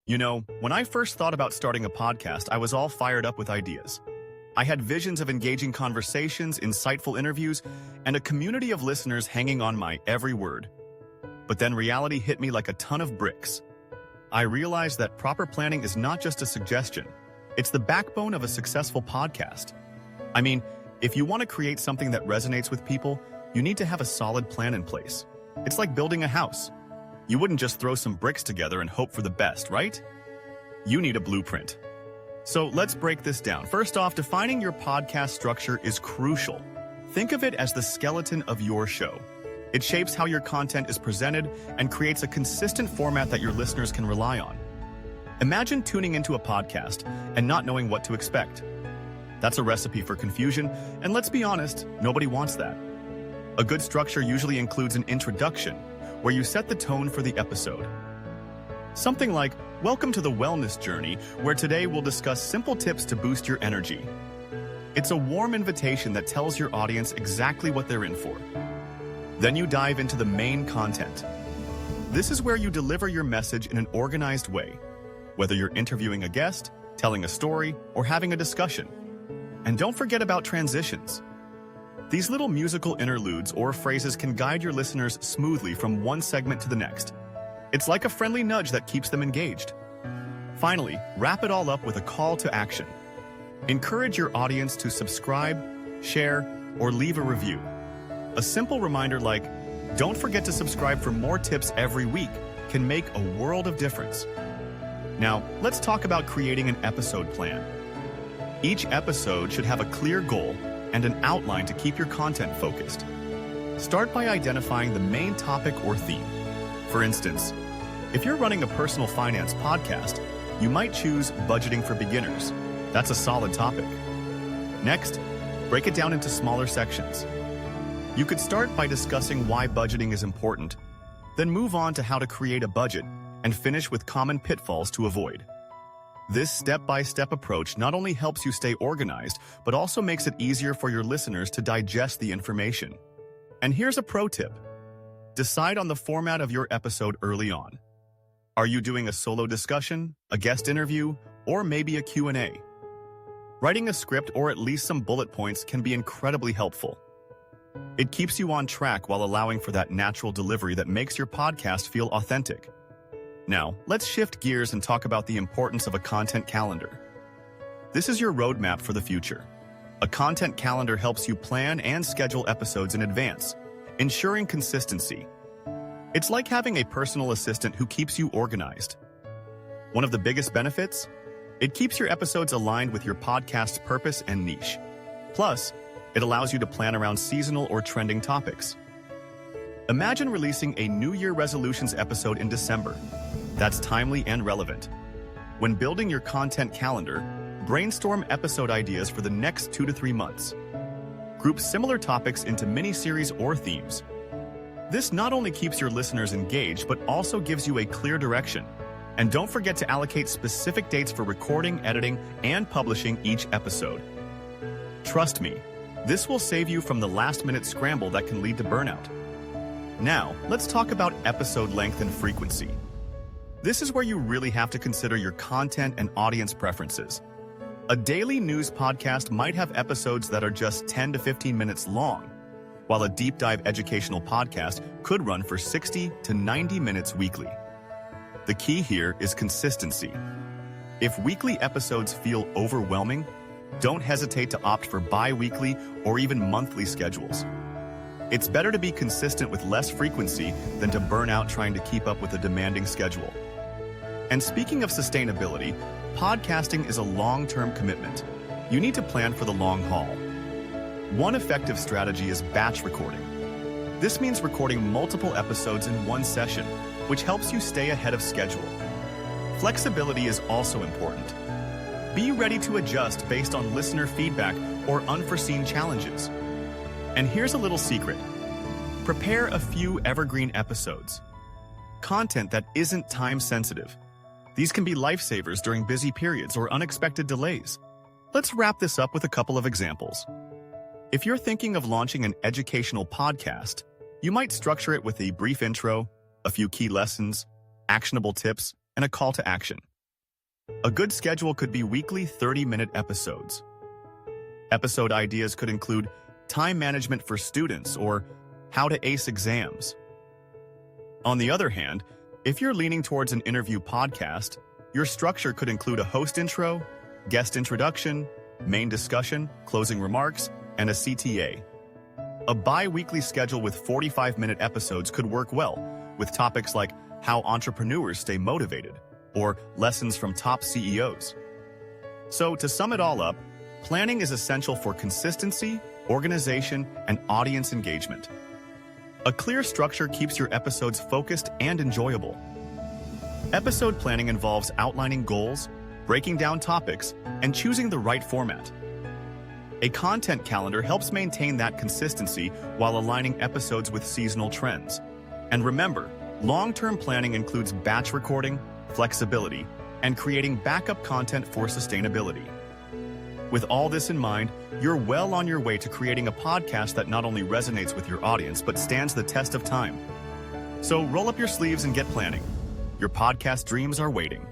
When I first thought about starting a podcast, I was all fired up with ideas. I had visions of engaging conversations, insightful interviews, and a community of listeners hanging on my every word. But then reality hit me like a ton of bricks. I realized that proper planning is not just a suggestion. It's the backbone of a successful podcast. I mean, if you want to create something that resonates with people, you need to have a solid plan in place. It's like building a house. You wouldn't just throw some bricks together and hope for the best, right? You need a blueprint. So let's break this down. First off, defining your podcast structure is crucial. Think of it as the skeleton of your show. It shapes how your content is presented and creates a consistent format that your listeners can rely on. Imagine tuning into a podcast and not knowing what to expect. That's a recipe for confusion, and let's be honest, nobody wants that. A good structure usually includes an introduction, where you set the tone for the episode. Something like, "Welcome to the Wellness Journey, where today we'll discuss simple tips to boost your energy." It's a warm invitation that tells your audience exactly what they're in for. Then you dive into the main content. This is where you deliver your message in an organized way, whether you're interviewing a guest, telling a story, or having a discussion. And don't forget about transitions. These little musical interludes or phrases can guide your listeners smoothly from one segment to the next. It's like a friendly nudge that keeps them engaged. Finally, wrap it all up with a call to action. Encourage your audience to subscribe, share, or leave a review. A simple reminder like, "Don't forget to subscribe for more tips every week," can make a world of difference. Now, let's talk about creating an episode plan. Each episode should have a clear goal and an outline to keep your content focused. Start by identifying the main topic or theme. For instance, if you're running a personal finance podcast, you might choose budgeting for beginners. That's a solid topic. Next, break it down into smaller sections. You could start by discussing why budgeting is important, then move on to how to create a budget, and finish with common pitfalls to avoid. This step-by-step approach not only helps you stay organized, but also makes it easier for your listeners to digest the information. And here's a pro tip. Decide on the format of your episode early on. Are you doing a solo discussion, a guest interview, or maybe a Q&A? Writing a script or at least some bullet points can be incredibly helpful. It keeps you on track while allowing for that natural delivery that makes your podcast feel authentic. Now, let's shift gears and talk about the importance of a content calendar. This is your roadmap for the future. A content calendar helps you plan and schedule episodes in advance, ensuring consistency. It's like having a personal assistant who keeps you organized. One of the biggest benefits? It keeps your episodes aligned with your podcast's purpose and niche. Plus, it allows you to plan around seasonal or trending topics. Imagine releasing a New Year resolutions episode in December. That's timely and relevant. When building your content calendar, brainstorm episode ideas for the next 2 to 3 months. Group similar topics into mini-series or themes. This not only keeps your listeners engaged, but also gives you a clear direction. And don't forget to allocate specific dates for recording, editing, and publishing each episode. Trust me, this will save you from the last-minute scramble that can lead to burnout. Now, let's talk about episode length and frequency. This is where you really have to consider your content and audience preferences. A daily news podcast might have episodes that are just 10 to 15 minutes long, while a deep dive educational podcast could run for 60 to 90 minutes weekly. The key here is consistency. If weekly episodes feel overwhelming, don't hesitate to opt for bi-weekly or even monthly schedules. It's better to be consistent with less frequency than to burn out trying to keep up with a demanding schedule. And speaking of sustainability, podcasting is a long-term commitment. You need to plan for the long haul. One effective strategy is batch recording. This means recording multiple episodes in one session, which helps you stay ahead of schedule. Flexibility is also important. Be ready to adjust based on listener feedback or unforeseen challenges. And here's a little secret. Prepare a few evergreen episodes. Content that isn't time-sensitive. These can be lifesavers during busy periods or unexpected delays. Let's wrap this up with a couple of examples. If you're thinking of launching an educational podcast, you might structure it with a brief intro, a few key lessons, actionable tips, and a call to action. A good schedule could be weekly 30-minute episodes. Episode ideas could include time management for students or how to ace exams. On the other hand, if you're leaning towards an interview podcast, your structure could include a host intro, guest introduction, main discussion, closing remarks, and a CTA. A bi-weekly schedule with 45-minute episodes could work well, with topics like how entrepreneurs stay motivated or lessons from top CEOs. So, to sum it all up, planning is essential for consistency, organization, and audience engagement. A clear structure keeps your episodes focused and enjoyable. Episode planning involves outlining goals, breaking down topics, and choosing the right format. A content calendar helps maintain that consistency while aligning episodes with seasonal trends. And remember, long-term planning includes batch recording, flexibility, and creating backup content for sustainability. With all this in mind, you're well on your way to creating a podcast that not only resonates with your audience, but stands the test of time. So roll up your sleeves and get planning. Your podcast dreams are waiting.